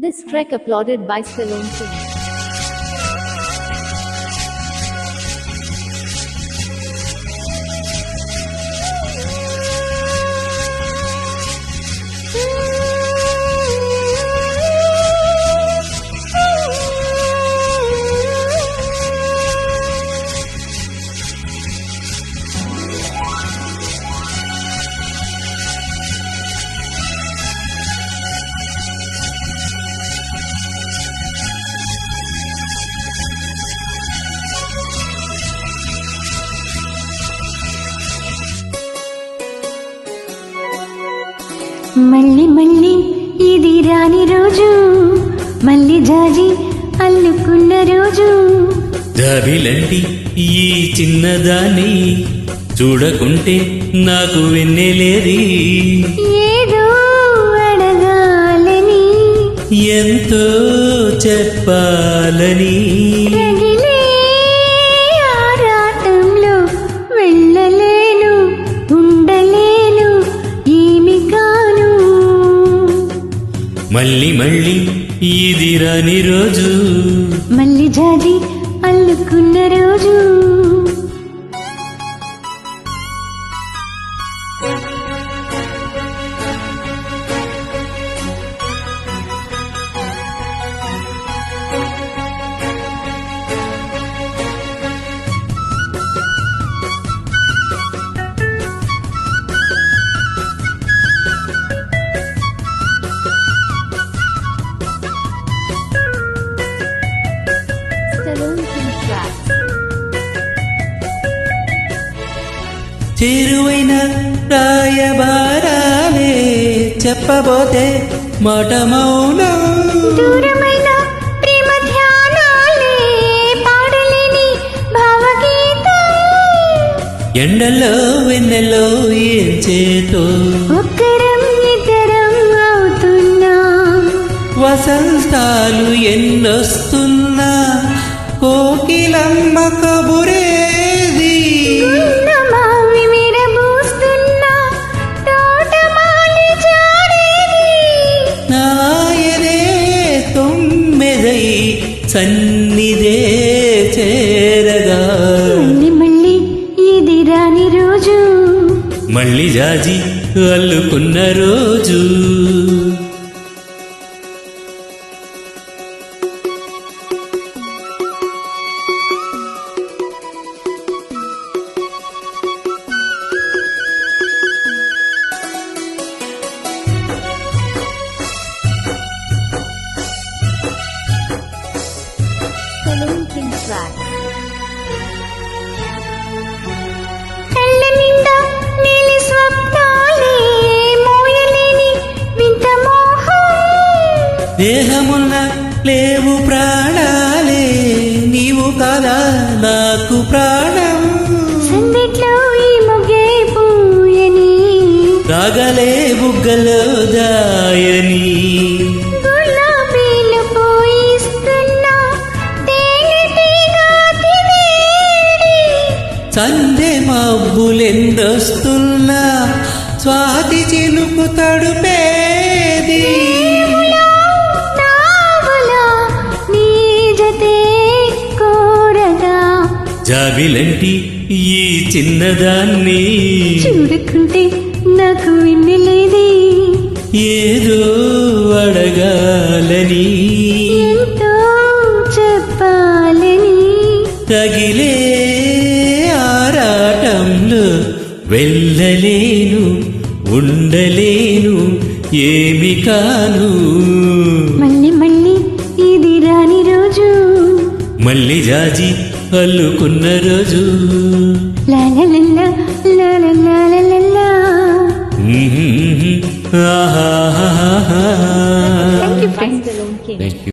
This track applauded by Stallone King. మళ్ళీ మళ్ళీ ఇది రాని రోజు, మళ్ళీ జాజి అల్లుకున్న రోజు. జాబిలంటి ఈ చిన్నదాన్ని చూడకుంటే నాకు వెన్నెలేది. ఏదో అడగాలని, ఎంతో చెప్పాలని, రగిలే ఆరాటంలో వెళ్ళలేను, ఉండలేను, ఏమి కాను. మళ్ళీ మళ్ళీ ఇది రాని రోజు, మళ్ళీ జాజి అల్లుకున్న రోజు. Stallone King track. చేరువైన రాయబారాలే చెప్పబోతే మాట మౌనం. దూరమైన ప్రేమ ధ్యానాలే పాడలేని భావగీతం. ఎండలో వెన్నెలో ఏం చేతో ఒక్కరం ఇద్దరం అవుతున్నాం. వసంతాలు ఎన్నొస్తున్నా కోకిలమ్మ కబురేది. గున్నమావి విరబూస్తున్నా తోటమాలి జాడేది. నాయనే తొమ్మెదై సన్నిధే చేరగా, మళ్ళీ మళ్ళీ ఇది రాని రోజు, మళ్ళీ జాజి అల్లుకున్న రోజు. Stallone King track. కళ్ళ నిండా నీలి స్వప్నాలే మోయలేని వింత మోహం. దేహమున్న లేవు ప్రాణాలే, నీవు కదా నాకు ప్రాణం. సందిట్లో ఈ మొగే పూయని, రాగలే బుగ్గలో దాయని, గులాబీలు పోయిస్తున్నా తేనెటీగాకి వేడి. సందె మబ్బులెందొస్తున్నా స్వాతి చినుకు తడుపేది. నావలా నీ జతే కోరగా, జాబిలంటి ఈ చిన్నదాన్ని చూడకుంటే నాకు విన్నలేది. ఏదో అడగాలని, ఎంతో చెప్పాలని, తగిలే ఆరాటంలో వెళ్ళలేను, ఉండలేను, ఏమి కాను. మళ్ళీ మళ్ళీ ఇది రాని రోజు, మళ్ళీ జాజి అల్లుకున్న రోజు. లాలలల్లా లాలలాలలల్లా. ఆహాహాహా. Thank you, friends. Stallone King. Thank you.